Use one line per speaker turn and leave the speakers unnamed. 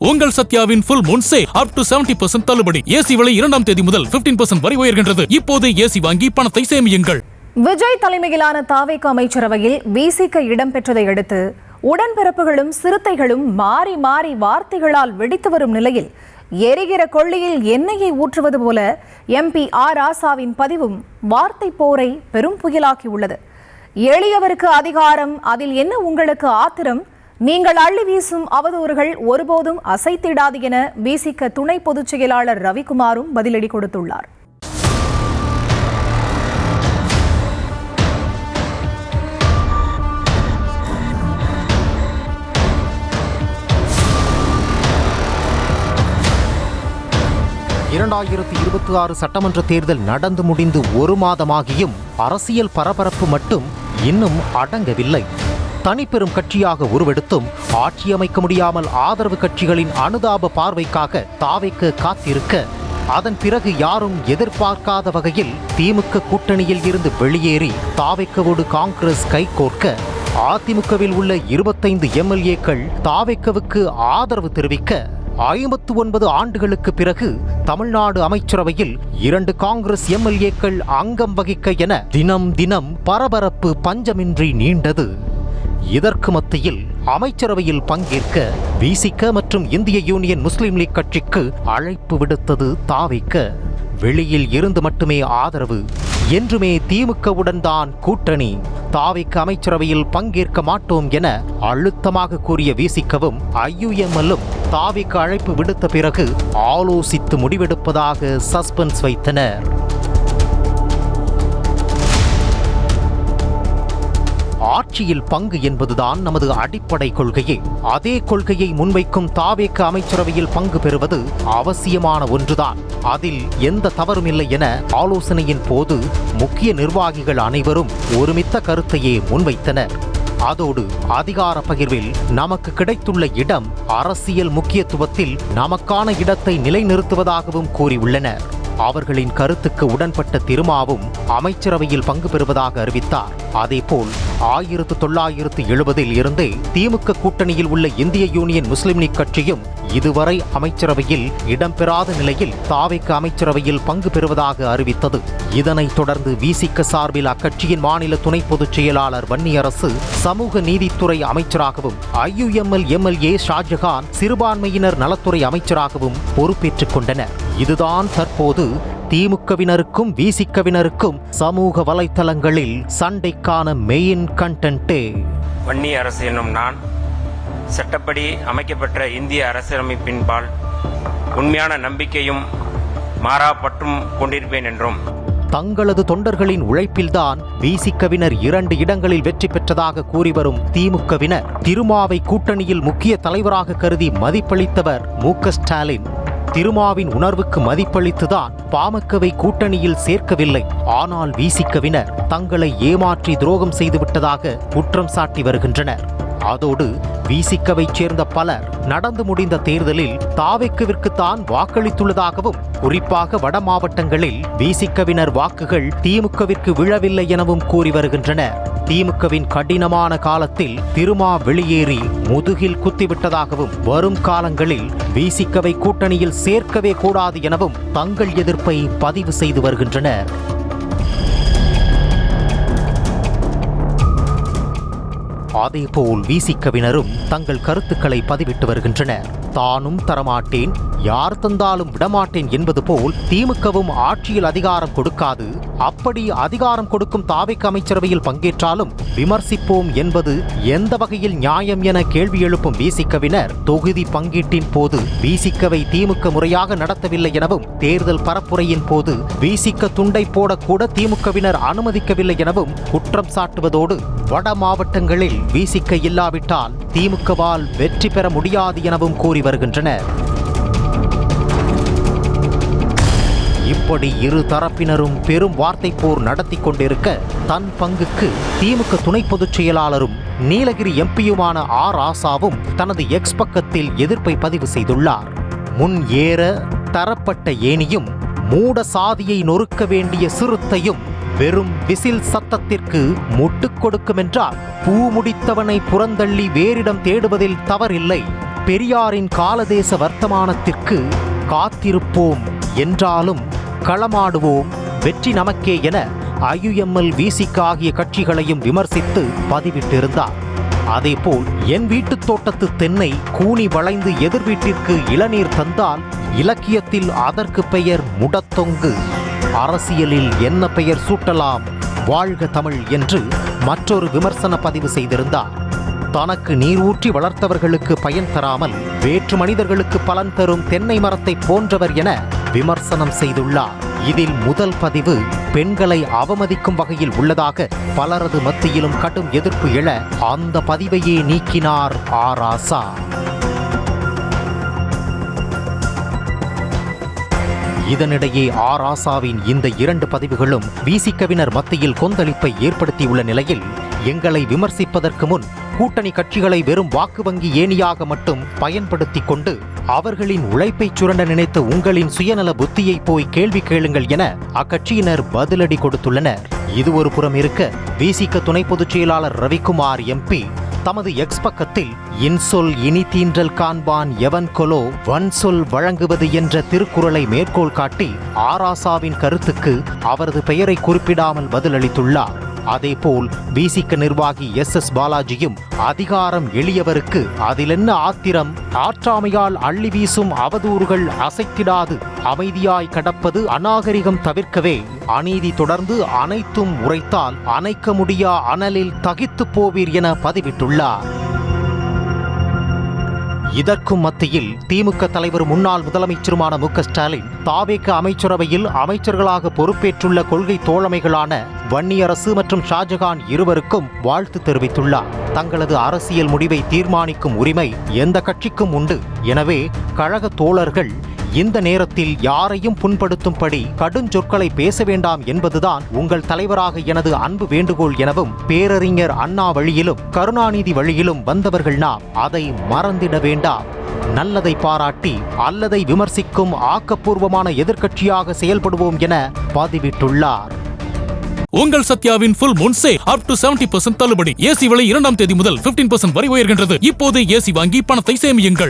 உங்கள் சத்யாவின் full moon sale up to 70% தள்ளுபடி. AC விலை 2ஆம் தேதி முதல் 15% வரை உயர்கின்றது. இப்போது ஏசி வாங்கி பணத்தை சேமியுங்கள்.
விஜய் தலைமையிலான தாவேக அமைச்சரவையில் விசிக இடம்பெற்றதை அடுத்து உடன்பிறப்புகளும் சிறுத்தைகளும் மாறி மாறி வார்த்தைகளால் வெடித்து வரும் நிலையில் எரிகிற கொள்ளியில் எண்ணெயை ஊற்றுவது போல எம்பி ஆர் ராசாவின் பதிவும் வார்த்தை போரை பெரும் புயலாக்கியுள்ளது. எளியவருக்கு அதிகாரம், அதில் என்ன உங்களுக்கு ஆத்திரம்? நீங்கள் அள்ளி வீசும் அவதூறுகள் ஒருபோதும் அசைத்திடாது என விசிக துணை பொதுச் செயலாளர் ரவிக்குமாரும் பதிலடி கொடுத்துள்ளார்.
சட்டமன்ற தேர்தல் நடந்து முடிந்து 1 மாதமாகியும் அரசியல் பரபரப்பு மட்டும் இன்னும் அடங்கவில்லை. தனிப்பெரும் கட்சியாக உருவெடுத்தும் ஆட்சி அமைக்க முடியாமல் ஆதரவு கட்சிகளின் அனுதாப பார்வைக்காக தாவேக காத்திருக்க, அதன் பிறகு யாரும் எதிர்பார்க்காத வகையில் திமுக கூட்டணியில் இருந்து வெளியேறி தாவேகவோடு காங்கிரஸ் கைகோர்க்க, அதிமுகவில் உள்ள 25 எம்எல்ஏக்கள் தாவேகவுக்கு ஆதரவு தெரிவிக்க, 59 ஆண்டுகளுக்கு பிறகு தமிழ்நாடு அமைச்சரவையில் 2 காங்கிரஸ் எம்எல்ஏக்கள் அங்கம் வகிக்க என தினம் தினம் பரபரப்பு பஞ்சமின்றி நீண்டது. இதற்கு மத்தியில் அமைச்சரவையில் பங்கேற்க விசிக மற்றும் இந்திய யூனியன் முஸ்லிம் லீக் கட்சிக்கு அழைப்பு விடுத்தது தாவேக. வெளியில் இருந்து மட்டுமே ஆதரவு, என்றுமே திமுகவுடன் தான் கூட்டணி, தாவேக அமைச்சரவையில் பங்கேற்க மாட்டோம் என அழுத்தமாக கூறிய விசிகவும் ஐயுஎம்எல்லும் தாவேக அழைப்பு விடுத்த பிறகு ஆலோசித்து முடிவெடுப்பதாக சஸ்பென்ஸ் வைத்தனர். ஆட்சியில் பங்கு என்பதுதான் நமது அடிப்படை கொள்கையே. அதே கொள்கையை முன்வைக்கும் தாவேக அமைச்சரவையில் பங்கு பெறுவது அவசியமான ஒன்றுதான். அதில் எந்த தவறும் இல்லை என ஆலோசனையின் போது முக்கிய நிர்வாகிகள் அனைவரும் ஒருமித்த கருத்தையே முன்வைத்தனர். அதோடு அதிகார பகிர்வில் நமக்கு கிடைத்துள்ள இடம் அரசியல் முக்கியத்துவத்தில் நமக்கான இடத்தை நிலைநிறுத்துவதாகவும் கூறியுள்ளனர். அவர்களின் கருத்துக்கு உடன்பட்ட திருமாவும் அமைச்சரவையில் பங்கு பெறுவதாக அறிவித்தார். அதேபோல் 1970 இருந்தே திமுக கூட்டணியில் உள்ள இந்திய யூனியன் முஸ்லிம் லீக் கட்சியும் இதுவரை அமைச்சரவையில் இடம்பெறாத நிலையில் தாவேக அமைச்சரவையில் பங்கு பெறுவதாக அறிவித்தது. இதனைத் தொடர்ந்து விசிக சார்பில் அக்கட்சியின் மாநில துணை பொதுச் செயலாளர் வன்னியரசு சமூக நீதித்துறை அமைச்சராகவும், ஐயுஎம்எல் எம்எல்ஏ ஷாஜகான் சிறுபான்மையினர் நலத்துறை அமைச்சராகவும் பொறுப்பேற்றுக் கொண்டனர். இதுதான் தற்போது திமுகவினருக்கும் விசிகவினருக்கும் சமூக வலைத்தளங்களில் சண்டைக்கான மெயின் கண்டென்ட்டே.
வன்னியரசு என்னும் நான் சட்டப்படி அமைக்கப்பட்ட இந்திய அரசியலமைப்பின்பால் உண்மையான நம்பிக்கையும் மாறாப்பற்றும் கொண்டிருப்பேன் என்றும்,
தங்களது தொண்டர்களின் உழைப்பில்தான் விசிகவினர் 2 இடங்களில் வெற்றி பெற்றதாக கூறி வரும் திமுகவினர் திருமாவை கூட்டணியில் முக்கிய தலைவராக கருதி மதிப்பளித்தவர் மு.க. ஸ்டாலின். திருமாவின் உணர்வுக்கு மதிப்பளித்துதான் பாமகவை கூட்டணியில் சேர்க்கவில்லை. ஆனால் விசிகவினர் தங்களை ஏமாற்றி துரோகம் செய்துவிட்டதாக குற்றம் சாட்டி வருகின்றனர். அதோடு விசிகவைச் சேர்ந்த பலர் நடந்து முடிந்த தேர்தலில் தாவேகவிற்குத்தான் வாக்களித்துள்ளதாகவும், குறிப்பாக வட மாவட்டங்களில் விசிகவினர் வாக்குகள் திமுகவிற்கு விழவில்லை எனவும் கூறி வருகின்றனர். திமுகவின் கடினமான காலத்தில் திருமா வெளியேறி முதுகில் குத்திவிட்டதாகவும், வரும் காலங்களில் விசிகவை கூட்டணியில் சேர்க்கவே கூடாது எனவும் தங்கள் எதிர்ப்பை பதிவு செய்து வருகின்றனர். அதேபோல் விசிகவினரும் தங்கள் கருத்துக்களை பதிவிட்டு வருகின்றனர். தானும் தரமாட்டேன், யார் தந்தாலும் விடமாட்டேன் என்பது போல் திமுகவும் ஆட்சியில் அதிகாரம் கொடுக்காது, அப்படி அதிகாரம் கொடுக்கும் தாவேக அமைச்சரவையில் பங்கேற்றாலும் விமர்சிப்போம் என்பது எந்த வகையில் நியாயம் என கேள்வி எழுப்பும் விசிகவினர், தொகுதி பங்கீட்டின் போது விசிகவை திமுக முறையாக நடத்தவில்லை எனவும், தேர்தல் பரப்புரையின் போது விசிக துண்டை போடக்கூட திமுகவினர் அனுமதிக்கவில்லை எனவும் குற்றம் சாட்டுவதோடு, வட மாவட்டங்களில் விசிக இல்லாவிட்டால் திமுகவால் வெற்றி பெற முடியாது எனவும் கூறி வருகின்றனர். இப்படி இரு தரப்பினரும் பெரும் வார்த்தை போர் நடத்தி கொண்டிருக்க, தன் பங்குக்கு திமுக துணை பொதுச் செயலாளரும் நீலகிரி எம்பியுமான ஆர் ராசாவும் தனது எக்ஸ் பக்கத்தில் எதிர்ப்பை பதிவு செய்துள்ளார். முன் ஏற தரப்பட்ட ஏணியும் மூட சாதியை நொறுக்க வேண்டிய சிறுத்தையும் வெறும் விசில் சத்தத்திற்கு முட்டுக் கொடுக்குமென்றால் பூ முடித்தவனை புறந்தள்ளி வேறிடம் தேடுவதில் தவறில்லை. பெரியாரின் காலதேச வர்த்தமானத்திற்கு காத்திருப்போம் என்றாலும் களமாடுவோம், வெற்றி நமக்கே என IUML, VCK ஆகிய கட்சிகளையும் விமர்சித்து பதிவிட்டிருந்தார். அதேபோல் என் வீட்டுத் தோட்டத்து தென்னை கூனி வளைந்து எதிர் வீட்டிற்கு இளநீர் தந்தால் இலக்கியத்தில் அதற்கு பெயர் முடத்தொங்கு, அரசியலில் என்ன பெயர் சூட்டலாம், வாழ்க தமிழ் என்று மற்றொரு விமர்சன பதிவு செய்திருந்தார். தனக்கு நீர் ஊற்றி வளர்த்தவர்களுக்கு பயன் தராமல் வேற்று மனிதர்களுக்கு பலன் தரும் தென்னை மரத்தை போன்றவர் என விமர்சனம் செய்துள்ளார். இதில் முதல் பதிவு பெண்களை அவமதிக்கும் வகையில் உள்ளதாக பலரது மத்தியிலும் கடும் எதிர்ப்பு எழ அந்த பதிவையே நீக்கினார் ராசா. இதனிடையே ராசாவின் இந்த 2 பதிவுகளும் VCKவினர் மத்தியில் கொந்தளிப்பை ஏற்படுத்தியுள்ள நிலையில், எங்களை விமர்சிப்பதற்கு முன் கூட்டணி கட்சிகளை வெறும் வாக்கு வங்கி ஏணியாக மட்டும் பயன்படுத்திக் கொண்டு அவர்களின் உழைப்பை சுரண்ட நினைத்த உங்களின் சுயநல புத்தியை போய் கேள்வி கேளுங்கள் என அக்கட்சியினர் பதிலடி கொடுத்துள்ளனர். இது ஒரு புறம் இருக்க, VCK துணை பொதுச் செயலாளர் ரவிக்குமார் MP தமது எக்ஸ் பக்கத்தில் இன்சொல் இனி தீன்றல் காண்பான் எவன் கொலோ வன்சொல் வழங்குவது என்ற திருக்குறளை மேற்கோள் காட்டி ராசாவின் கருத்துக்கு அவரது பெயரை குறிப்பிடாமல் பதிலளித்துள்ளார். அதேபோல் VCK நிர்வாகி SS பாலாஜியும் அதிகாரம் எளியவருக்கு அதிலென்ன ஆத்திரம், ஆற்றாமையால் அள்ளி வீசும் அவதூறுகள் அசைத்திடாது, அமைதியாய் கடப்பது அநாகரிகம் தவிர்க்கவே, அநீதி தொடர்ந்து அனைத்தும் உரைத்தால் அணைக்க முடியா அனலில் தகித்து போவீர் என பதிவிட்டுள்ளார். இதற்கும் மத்தியில் திமுக தலைவர் முன்னாள் முதலமைச்சருமான MK ஸ்டாலின் தாவேக அமைச்சரவையில் அமைச்சர்களாக பொறுப்பேற்றுள்ள கொள்கை தோழமைகளான வன்னியரசு மற்றும் ஷாஜகான் இருவருக்கும் வாழ்த்து தெரிவித்துள்ளார். தங்களது அரசியல் முடிவை தீர்மானிக்கும் உரிமை எந்த கட்சிக்கும் உண்டு. எனவே கழக தோழர்கள் இந்த நேரத்தில் யாரையும் புண்படுத்தும்படி கடுஞ்சொற்களை பேச வேண்டாம் என்பதுதான் உங்கள் தலைவராக எனது அன்பு வேண்டுகோள் எனவும், பேரறிஞர் அண்ணா வழியிலும் கருணாநிதி வழியிலும் வந்தவர்கள் நாம், அதை மறந்திட வேண்டாம். நல்லதை பாராட்டி அல்லதை விமர்சிக்கும் ஆக்கப்பூர்வமான எதிர்க்கட்சியாக செயல்படுவோம் என பதிவிட்டுள்ளார்.
உங்கள் சத்யாவின் full moon sale up to 70% தள்ளுபடி. AC விலை 2ஆம் தேதி முதல் 15% வரை உயர்கின்றது. இப்போது AC வாங்கி பணத்தை சேமியுங்கள்.